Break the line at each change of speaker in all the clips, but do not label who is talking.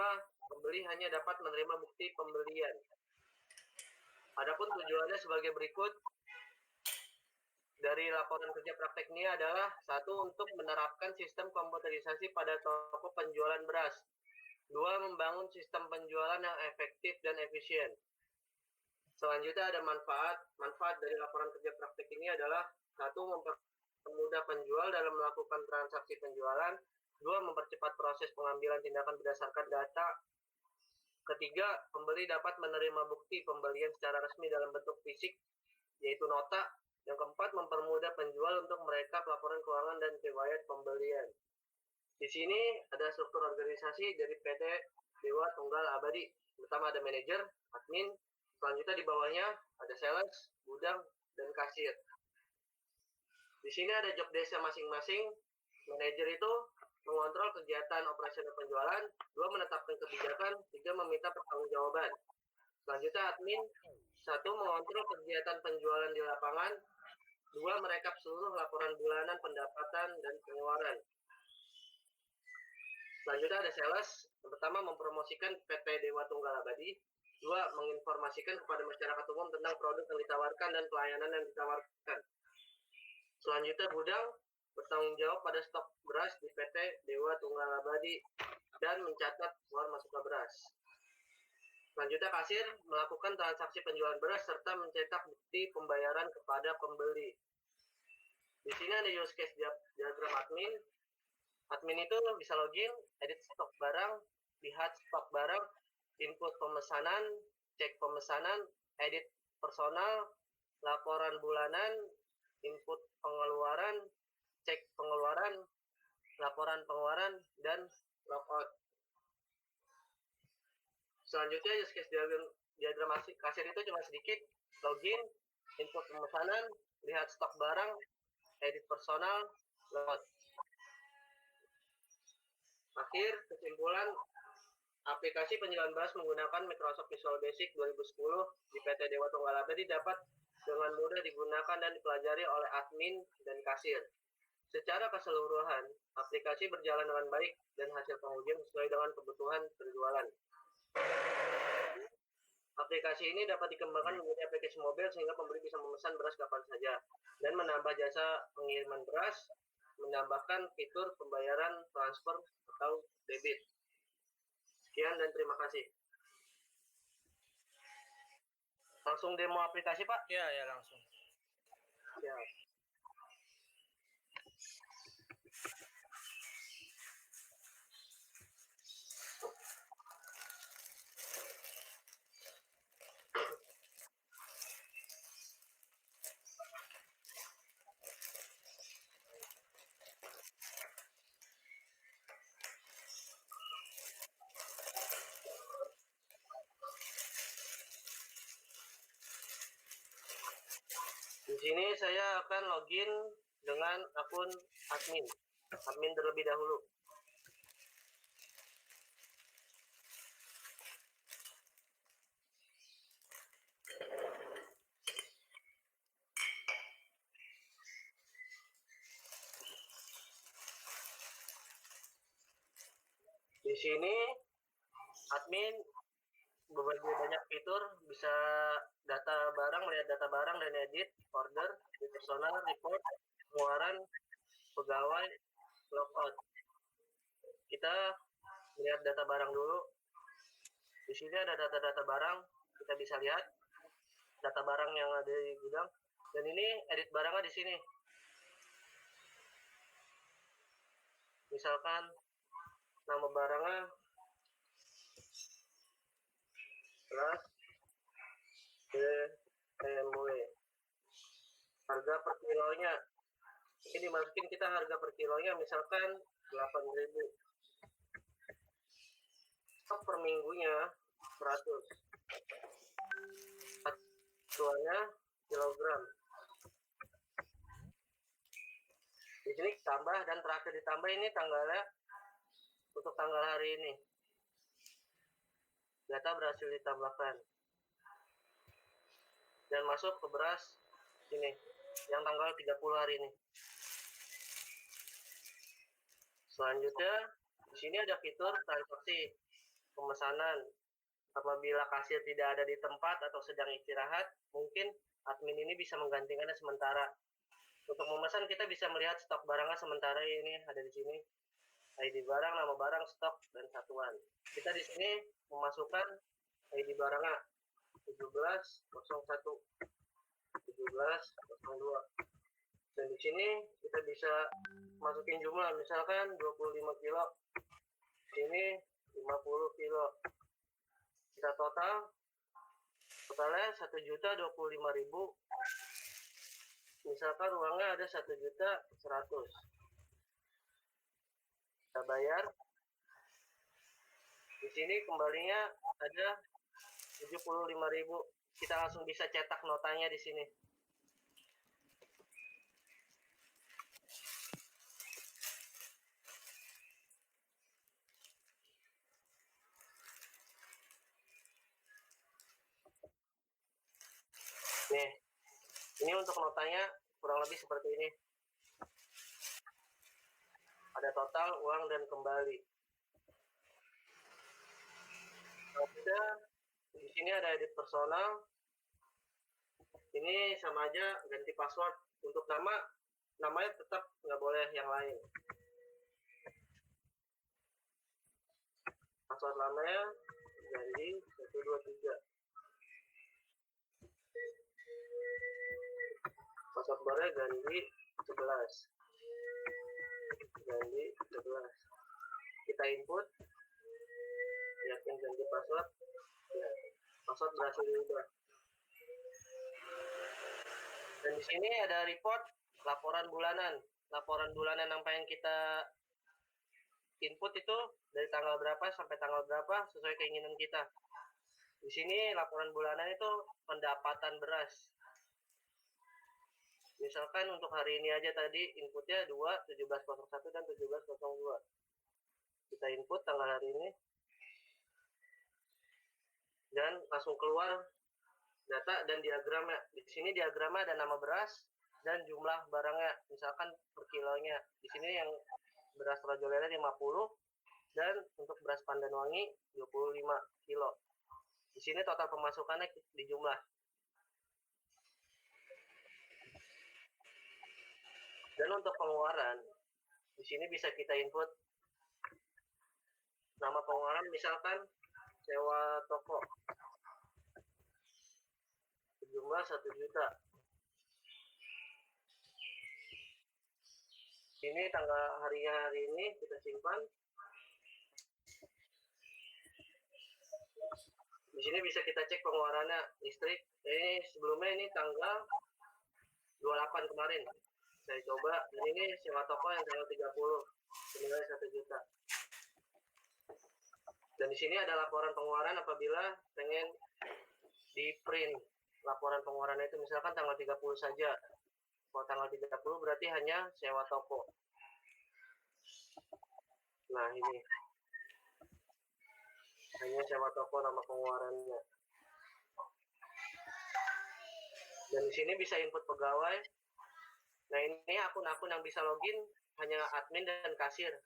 pertama, pembeli hanya dapat menerima bukti pembelian. Adapun tujuannya sebagai berikut. Dari laporan kerja praktek ini adalah satu, untuk menerapkan sistem komputerisasi pada toko penjualan beras. Dua, membangun sistem penjualan yang efektif dan efisien. Selanjutnya ada manfaat dari laporan kerja praktek ini adalah satu, mempermudah penjual dalam melakukan transaksi penjualan. Dua, mempercepat proses pengambilan tindakan berdasarkan data. Ketiga, pembeli dapat menerima bukti pembelian secara resmi dalam bentuk fisik, yaitu nota. Yang keempat, mempermudah penjual untuk merekap laporan keuangan dan riwayat pembelian. Di sini ada struktur organisasi dari PT Dewa Tunggal Abadi. Pertama ada manajer, admin, selanjutnya di bawahnya ada sales, gudang, dan kasir. Di sini ada job desk masing-masing. Manajer itu mengontrol kegiatan operasional penjualan, dua, menetapkan kebijakan, tiga, meminta pertanggungjawaban. Selanjutnya admin, satu, mengontrol kegiatan penjualan di lapangan, dua, merekap seluruh laporan bulanan pendapatan dan pengeluaran. Selanjutnya ada sales. Yang pertama, mempromosikan PT Dewa Tunggal Abadi. Dua, menginformasikan kepada masyarakat umum tentang produk yang ditawarkan dan pelayanan yang ditawarkan. Selanjutnya gudang, bertanggung jawab pada stok beras di PT Dewa Tunggal Abadi dan mencatat keluar masuknya beras. Selanjutnya kasir, melakukan transaksi penjualan beras serta mencetak bukti pembayaran kepada pembeli. Di sini ada use case diagram admin. Admin itu bisa login, edit stok barang, lihat stok barang, input pemesanan, cek pemesanan, edit personal, laporan bulanan, input pengeluaran, cek pengeluaran, laporan pengeluaran, dan logout. Selanjutnya use case diagram kasir itu cuma sedikit, login, input pemesanan, lihat stok barang, edit personal, logout. Akhir, kesimpulan, aplikasi penjualan beras menggunakan Microsoft Visual Basic 2010 di PT Dewa Tunggal Abadi dapat dengan mudah digunakan dan dipelajari oleh admin dan kasir. Secara keseluruhan, aplikasi berjalan dengan baik dan hasil pengujian sesuai dengan kebutuhan penjualan. Aplikasi ini dapat dikembangkan menjadi aplikasi mobil sehingga pembeli bisa memesan beras kapan saja dan menambah jasa pengiriman beras, menambahkan fitur pembayaran transfer atau debit. Sekian dan terima kasih. Langsung demo aplikasi, Pak?
Ya langsung.
Ya. Di sini saya akan login dengan akun admin terlebih dahulu. Di sini admin berbagi banyak fitur, bisa data barang, melihat data barang dan edit, order, personal, report, pengeluaran, pegawai, logout. Kita lihat data barang dulu. Di sini ada data-data barang, kita bisa lihat data barang yang ada di gudang. Dan ini edit barangnya di sini. Misalkan nama barangnya plus BMW. Harga per kilonya. Ini dimasukin kita harga per kilonya misalkan 8.000. Stok per minggunya 100. Satuannya kilogram. Di sini tambah dan terakhir ditambah ini tanggalnya untuk tanggal hari ini. Data berhasil ditambahkan. Dan masuk ke beras ini yang tanggal 30 hari ini. Selanjutnya di sini ada fitur transaksi pemesanan. Apabila kasir tidak ada di tempat atau sedang istirahat, mungkin admin ini bisa menggantikannya sementara. Untuk memesan kita bisa melihat stok barangnya sementara ini ada di sini. ID barang, nama barang, stok, dan satuan. Kita di sini memasukkan ID barangnya 1701, 1702. Dan di sini kita bisa masukin jumlah, misalkan 25 kilo. Sini 50 kilo. Kita totalnya 1.025.000. Misalkan uangnya ada 1.100.000. Kita bayar. Di sini kembalinya ada 75.000. Kita langsung bisa cetak notanya di sini. Nih, ini untuk notanya kurang lebih seperti ini. Ada total, uang, dan kembali. Ada di sini ada edit personal. Ini sama aja ganti password. Untuk namanya tetap nggak boleh yang lain. Password lamanya ganti 123. Password barunya ganti 11. Ganti 11. Kita input. Yakin ganti password. Ya, password berhasil diubah. Dan di sini ada report laporan bulanan. Laporan bulanan yang pengen kita input itu dari tanggal berapa sampai tanggal berapa sesuai keinginan kita. Di sini laporan bulanan itu pendapatan beras. Misalkan untuk hari ini aja tadi inputnya 2, 1701 dan 1702. Kita input tanggal hari ini. Dan langsung keluar data dan diagramnya. Di sini diagramnya ada nama beras dan jumlah barangnya. Misalkan per kilonya. Di sini yang beras Rajo Lele 50 dan untuk beras Pandanwangi 25 kilo. Di sini total pemasukannya dijumlah. Dan untuk pengeluaran, di sini bisa kita input nama pengeluaran, misalkan sewa toko jumlah 1 juta. Ini tanggal harinya hari ini kita simpan. Di sini bisa kita cek pengeluarannya listrik. Ini sebelumnya ini tanggal 28 kemarin. Saya coba, dan ini sewa toko yang tanggal 30 senilai 1 juta. Dan di sini ada laporan pengeluaran apabila pengen di print laporan pengeluaran itu, misalkan tanggal 30 saja. Kalau tanggal 30 berarti hanya sewa toko. Nah, ini hanya sewa toko nama pengeluarannya. Dan di sini bisa input pegawai. Nah, ini akun-akun yang bisa login hanya admin dan kasir.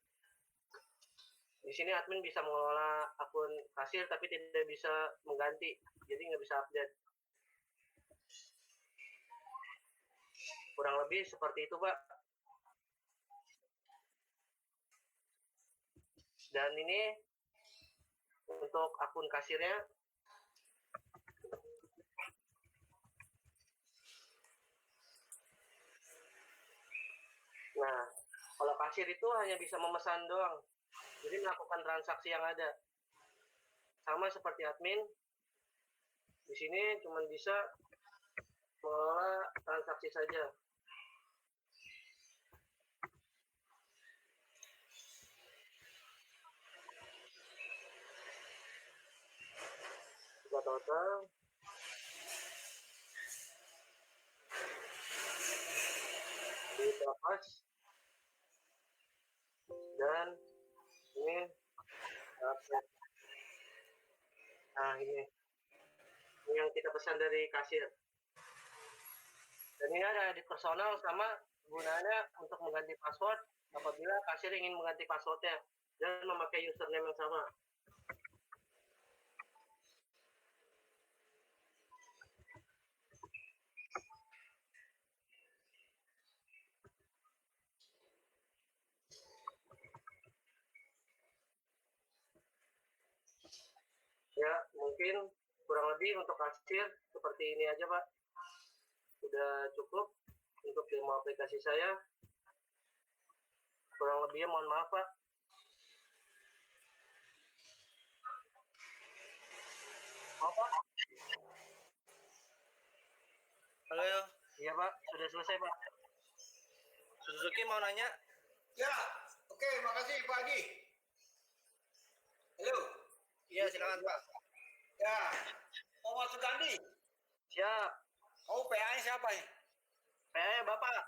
Di sini admin bisa mengelola akun kasir tapi tidak bisa mengganti, jadi nggak bisa update. Kurang lebih seperti itu, Pak. Dan ini untuk akun kasirnya. Nah, kalau kasir itu hanya bisa memesan doang, jadi melakukan transaksi yang ada. Sama seperti admin, di sini cuma bisa mengelola transaksi saja. Kita total. Kita pas. Dan ini update. Nah, ini yang kita pesan dari kasir. Dan ini ada edit personal, sama gunanya untuk mengganti password apabila kasir ingin mengganti passwordnya dan memakai username yang sama. Ya, mungkin kurang lebih untuk hasil seperti ini aja, Pak. Sudah cukup untuk demo aplikasi saya. Kurang lebihnya mohon maaf, Pak. Apa?
Halo,
Iya, Pak. Sudah selesai, Pak.
Suzuki mau nanya?
Ya, oke, makasih Pak Haji. Halo.
Iya, silakan Pak.
Ya, mau masuk Gandhi.
Siap.
Oh, PA-nya siapa nih?
PA Bapak.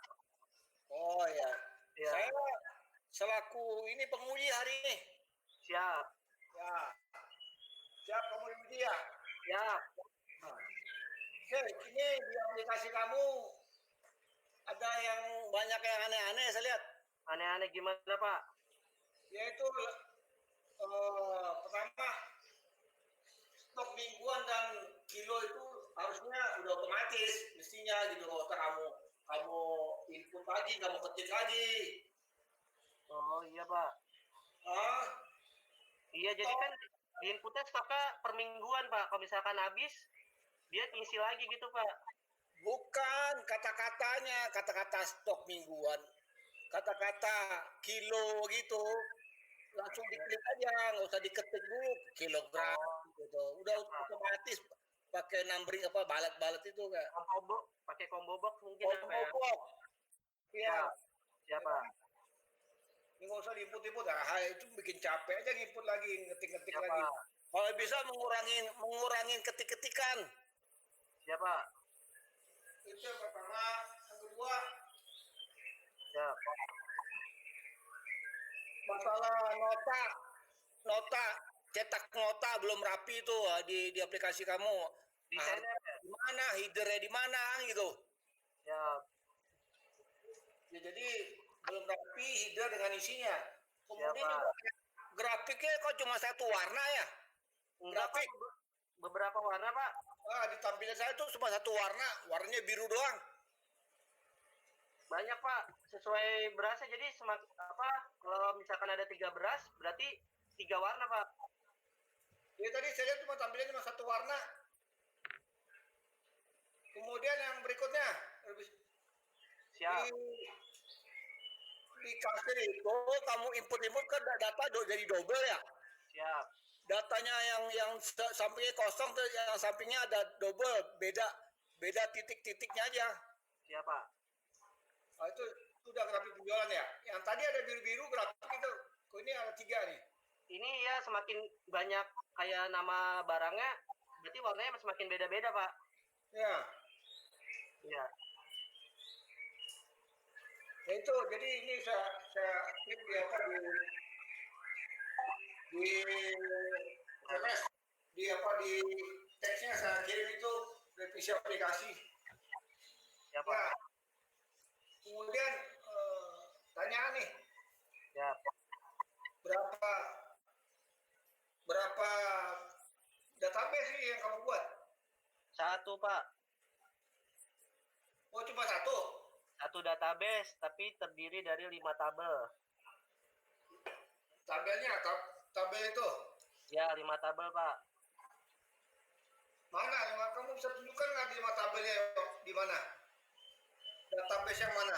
Oh ya.
Ya.
Saya selaku ini penguji hari ini.
Siap.
Ya. Siap kamu diuji ya?
Siap.
Nah. Oke, ini di aplikasi kamu ada yang banyak yang aneh-aneh saya lihat.
Aneh-aneh gimana, Pak?
Yaitu pertama stok mingguan dan kilo itu harusnya udah otomatis mestinya gitu, kalau kamu input lagi, kamu ketik lagi.
Oh iya, Pak.
Ah,
Iya, jadi kan di inputnya stoknya per mingguan, Pak. Kalau misalkan habis, dia ngisi lagi gitu, Pak.
bukan kata-katanya, kata-kata stok mingguan, kata-kata kilo gitu, langsung diklik aja, nggak usah diketik dulu kilogram gitu, udah otomatis pakai numbering apa balet-balet itu kan.
Pakai combo box mungkin apa ya?
Iya.
Siapa?
Ini nggak usah diinput-input, itu bikin capek aja nginput lagi, ngetik-ngetik
Siapa?
lagi. Kalau bisa mengurangin ketik-ketikan.
Siapa?
Itu yang pertama. Yang kedua,
Siap.
masalah nota cetak nota belum rapi itu di aplikasi kamu.
Desainnya
Di mana, headernya di mana gitu.
siap.
Ya, jadi belum rapi header dengan isinya. Kemudian
Siapa?
juga grafiknya kok cuma satu warna ya?
Enggak, Pak. Beberapa warna, Pak.
Di tampilan saya tuh cuma satu warna, warnanya biru doang.
Banyak, Pak. Sesuai berasnya. Jadi kalau misalkan ada 3 beras, berarti 3 warna, Pak.
Ya tadi saya lihat cuma tampilannya cuma satu warna. Kemudian yang berikutnya
Siap.
di kasir itu kamu input kan data jadi double ya.
Siap.
Datanya yang sampingnya kosong, yang sampingnya ada double, beda titik-titiknya aja.
Siap, Pak.
Nah, itu sudah grafik penjualan ya. Yang tadi ada biru-biru grafik itu, kok ini ada 3 nih.
Ini ya semakin banyak kayak nama barangnya, berarti warnanya semakin beda-beda, Pak.
Ya.
Iya.
Ya itu, jadi ini saya klik di teksnya saya kirim itu revisi aplikasi.
Siapa?
Ya. Kemudian tanyaan nih.
Ya.
Berapa database sih yang kamu buat?
1, Pak.
Oh, cuma satu?
1 database, tapi terdiri dari 5 tabel.
Tabel itu?
Ya, 5 tabel, Pak.
Mana? Kamu bisa tunjukkan nggak di 5 tabelnya di mana? Database yang mana?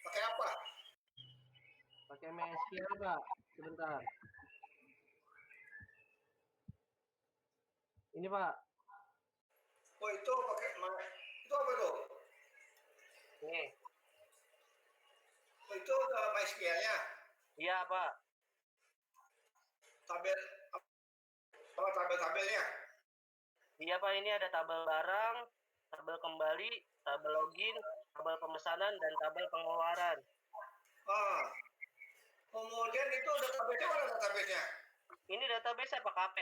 Pakai apa?
Pakai MySQL, Pak. Sebentar. Ini, Pak.
Oh, itu pakai itu apa itu?
Ini.
Oh, itu MySQL-nya?
Iya, Pak.
Tabel-tabelnya?
Iya, Pak. Ini ada tabel barang, tabel kembali, tabel login, tabel pemesanan, dan tabel pengeluaran.
Kemudian itu database-nya mana database-nya?
Ini database apa KP?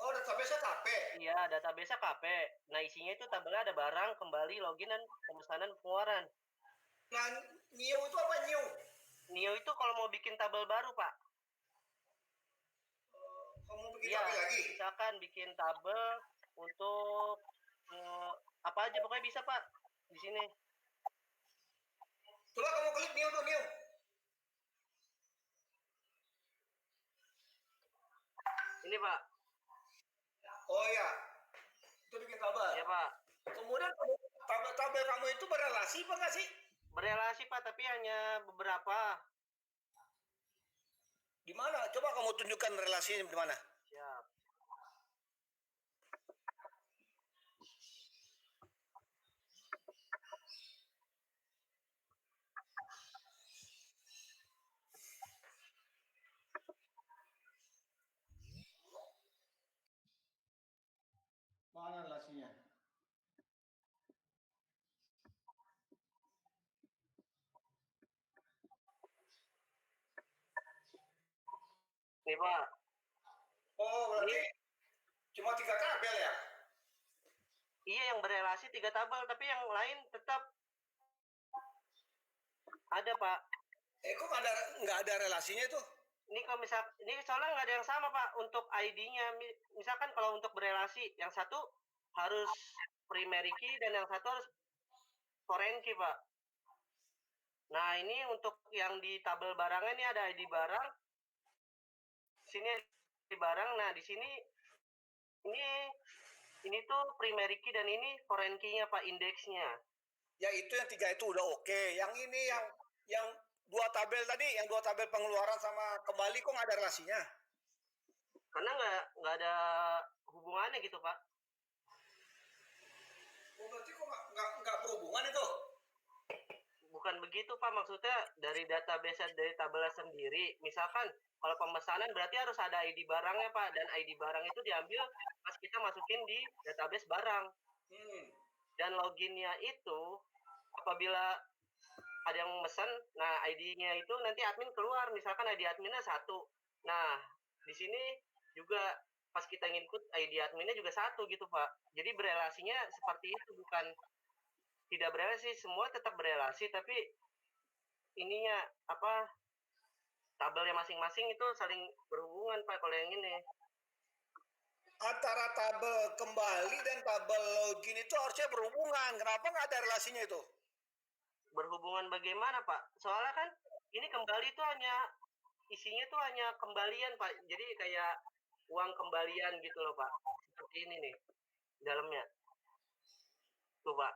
Oh, database-nya KP?
Iya, database KP. Nah, isinya itu tabelnya ada barang, kembali, login, dan pemesanan, pengeluaran.
Nah, new itu apa new?
New itu kalau mau bikin tabel baru, Pak.
Kamu bikin tabel lagi?
Misalkan bikin tabel untuk apa aja pokoknya bisa, Pak. Di sini.
Coba kamu klik new tuh, new.
Ini, Pak.
Oh ya, itu bikin tabel.
Ya Pak.
Kemudian tabel kamu itu berelasi apa nggak sih?
Berelasi Pak, tapi hanya beberapa.
Di mana? Coba kamu tunjukkan relasinya di mana?
Siap.
Mana relasinya?
Nih Pak.
Oh, berarti cuma 3 tabel ya?
Iya, yang berelasi 3 tabel, tapi yang lain tetap ada Pak.
Kok nggak ada relasinya itu?
Ini kalau ini soalnya nggak ada yang sama Pak untuk ID-nya. Misalkan kalau untuk berelasi, yang satu harus primary key dan yang satu harus foreign key Pak. Nah ini untuk yang di tabel barangnya ini ada ID barang. Sini ID barang. Nah di sini ini tuh primary key dan ini foreign key-nya Pak, indeksnya.
Ya itu yang 3 itu udah oke. Yang ini yang 2 tabel tadi, yang 2 tabel pengeluaran sama kembali kok nggak ada relasinya?
Karena nggak ada hubungannya gitu Pak.
Oh, berarti kok nggak berhubungan itu?
Bukan begitu Pak, maksudnya dari database dari tabelnya sendiri. Misalkan kalau pemesanan berarti harus ada ID barangnya Pak, dan ID barang itu diambil pas kita masukin di database barang. Dan loginnya itu apabila ada yang mesen, nah ID-nya itu nanti admin keluar, misalkan ID adminnya 1. Nah di sini juga pas kita input ID adminnya juga 1 gitu Pak. Jadi berelasinya seperti itu, bukan tidak berelasi, semua tetap berelasi, tapi ininya apa, tabelnya masing-masing itu saling berhubungan Pak kalau yang ini.
Antara tabel kembali dan tabel login itu harusnya berhubungan. Kenapa nggak ada relasinya itu?
Berhubungan bagaimana Pak? Soalnya kan ini kembali itu hanya isinya tuh hanya kembalian Pak. Jadi kayak uang kembalian gitu loh Pak. Seperti ini nih dalamnya. Tuh Pak.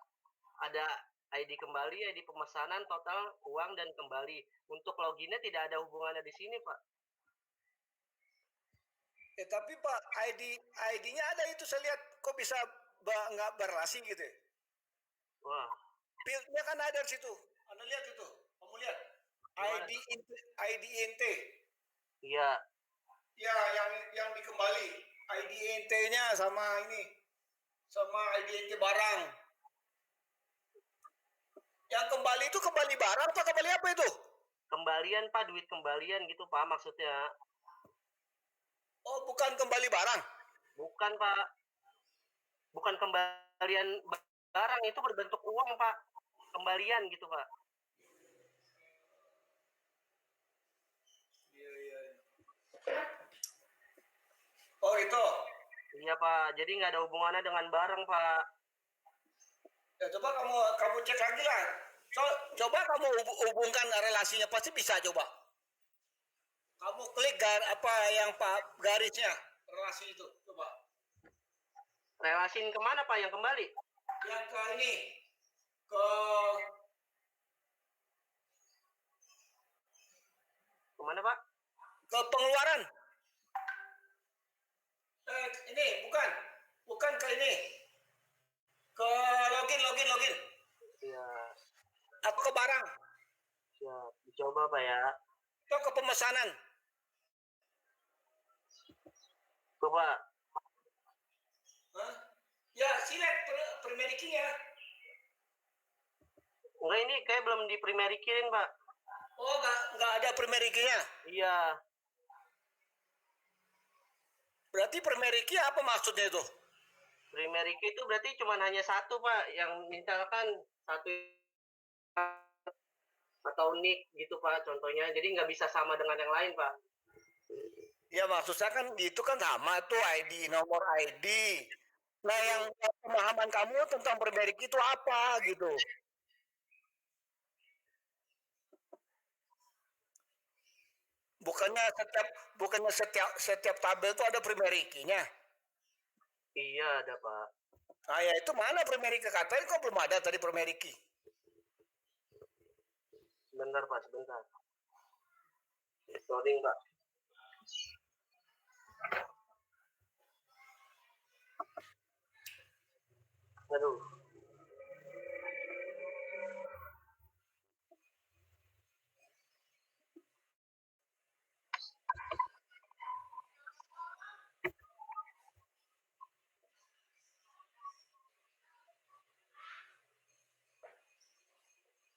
Ada ID kembali, ID pemesanan, total uang dan kembali. Untuk loginnya tidak ada hubungannya di sini Pak.
Tapi Pak, ID-nya ada itu, saya lihat kok bisa nggak berrelasi gitu ya?
Wah.
Fieldnya kan ada di situ. Anda lihat itu, kamu lihat. ID INT.
Iya.
Ya, yang dikembali. ID INT-nya sama ini. Sama ID INT barang. Yang kembali itu kembali barang atau kembali apa itu?
Kembalian Pak, duit kembalian gitu Pak maksudnya.
Oh, bukan kembali barang?
Bukan Pak. Bukan kembalian barang, itu berbentuk uang Pak. Kembalian gitu Pak.
Iya. Oh itu?
Iya Pak, jadi nggak ada hubungannya dengan barang Pak.
Ya coba kamu cek lagi lah. Coba kamu hubungkan relasinya, pasti bisa coba. Kamu klik apa yang garisnya, relasi itu, coba.
Relasiin kemana Pak yang kembali?
Yang ke ini, ke
kemana Pak?
Ke pengeluaran. Ini bukan ke ini. Ke login.
Iya.
Atau ke barang.
Siap, dicoba Pak ya.
Atau ke pemesanan.
Coba.
Hah? Ya, select primary key-nya.
Enggak, ini kayak belum di primary key-in Pak.
Oh, nggak ada primary key-nya?
Iya.
Berarti primary key apa maksudnya itu?
Primary key itu berarti cuma hanya satu Pak, yang misalkan satu atau nick gitu Pak contohnya, jadi nggak bisa sama dengan yang lain Pak.
Ya maksudnya kan itu kan sama tuh ID, nomor ID. Nah yang pemahaman kamu tentang primary key itu apa gitu? Bukannya setiap tabel itu ada primary key-nya?
Iya ada Pak.
Ah ya itu mana Primeriki? Katanya kok belum ada tadi Primeriki.
Sebentar Pak, sebentar. Loading Pak. Aduh.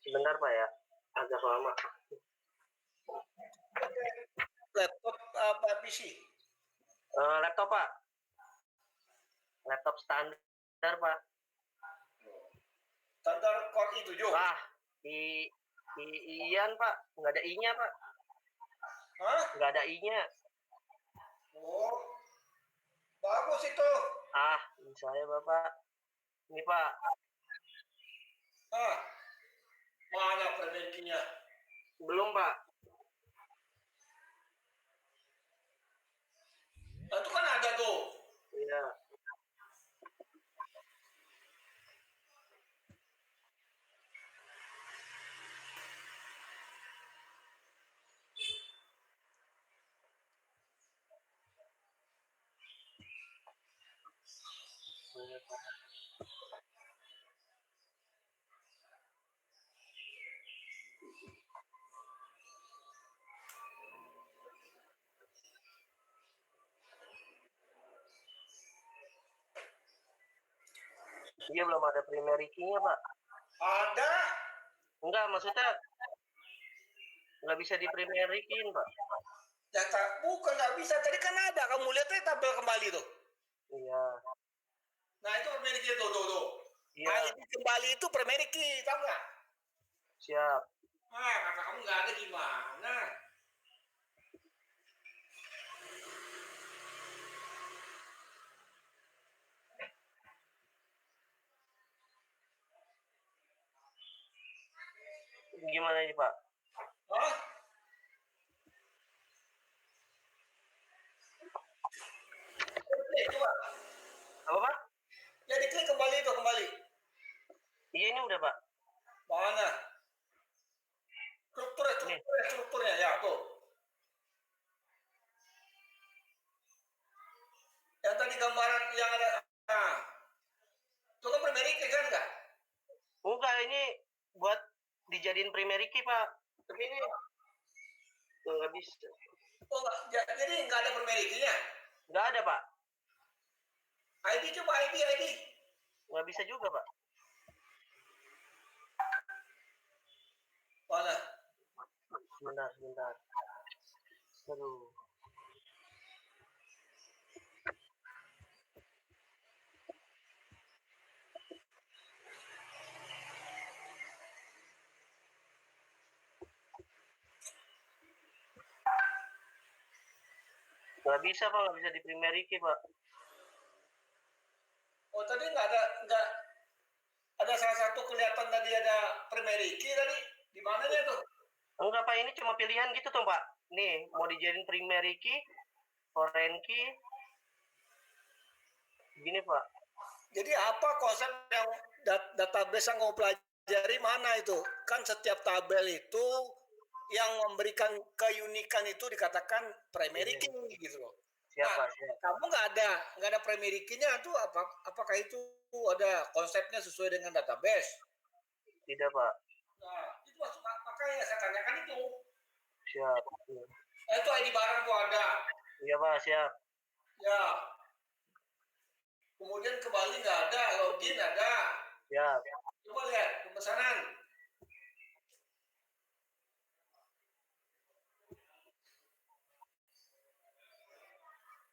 Sebentar Pak ya, agak lama.
Laptop apa PC?
Laptop Pak, laptop standar Pak.
Standar Core i7.
Wah, Ian Pak, nggak ada I-nya Pak,
Hah?
nggak ada I-nya.
Oh, bagus itu.
Ah, ini saya Bapak. Ini Pak,
Ah, mana Primerikinya?
belum Pak.
Nah, itu kan ada tuh.
Iya. Iya belum ada primary key-nya Pak.
Ada.
Enggak, maksudnya nggak bisa di primary key-in Pak.
Data bukan nggak bisa. Tadi kan ada. Kamu lihat aja tabel kembali tuh.
Iya.
Nah itu Primeriki tuh.
Iya.
ID kembali itu Primeriki, tahu nggak?
Siap.
Ah, kata kamu nggak ada gimana?
Gimana ini Pak?
Hah? Coba.
Apa Pak?
Ya diklik kembali itu kembali.
Iya ini udah Pak.
Mana? Strukturnya ya tuh. Yang tadi gambaran yang ada. Nah, itu kan Primeriki kan nggak?
Enggak, ini buat dijadiin primary key Pak. Tapi ini nggak bisa.
Oh nggak, jadi nggak ada Primerikinya.
Nggak ada Pak.
ID coba ID.
Nggak bisa juga Pak.
Mana?
Sebentar. Aduh. Nggak bisa Pak, nggak bisa di primary key Pak.
Oh tadi nggak ada salah satu kelihatan tadi ada Primeriki tadi di mananya tuh?
Enggak Pak, ini cuma pilihan gitu tuh Pak. Nih, mau dijadiin primary key, foreign key. Gini Pak.
Jadi apa konsep yang database yang kamu pelajari mana itu? Kan setiap tabel itu yang memberikan keunikan itu dikatakan primary key gitu loh.
Siapa?
Kamu nggak ada primary key-nya tuh apakah itu ada konsepnya sesuai dengan database?
Tidak Pak.
Nah, itu makanya saya tanyakan itu.
Siap.
Itu ID barang tuh ada.
Iya Pak, siap.
Ya. Kemudian kembali nggak ada, login ada.
Siap.
Coba lihat pemesanan.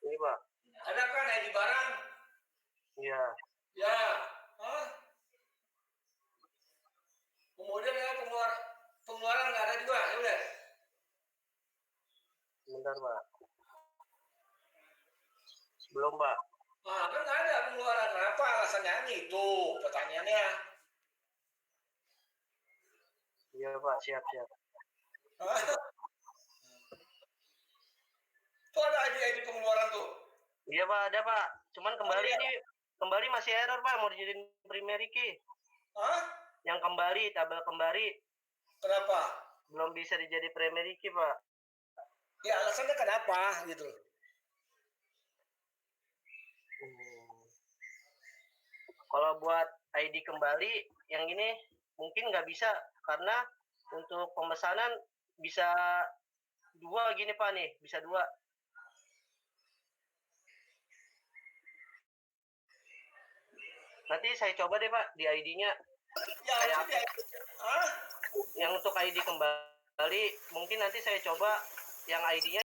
Ini Pak.
Ada kan ID barang?
Iya.
Ya. Hah? Kemudian ya pengeluaran nggak ada juga, ya udah.
Sebentar Pak. Belum Pak.
Nah, kan nggak ada pengeluaran. Kenapa alasannya itu? Pertanyaannya.
Iya Pak, siap.
Hah? Tuh ada ID pengeluaran tuh.
Iya Pak, ada Pak. Cuman kembali masih error Pak, mau dijadiin primary key.
Hah?
Yang tabel kembali
Kenapa?
belum bisa dijadi primary key Pak.
Ya alasannya kenapa gitu.
Kalau buat ID kembali yang ini mungkin nggak bisa karena untuk pemesanan bisa 2 gini Pak nih, bisa 2. Nanti saya coba deh Pak di ID-nya.
Ya
Kayak
harusnya
Yang untuk ID kembali mungkin nanti saya coba yang ID-nya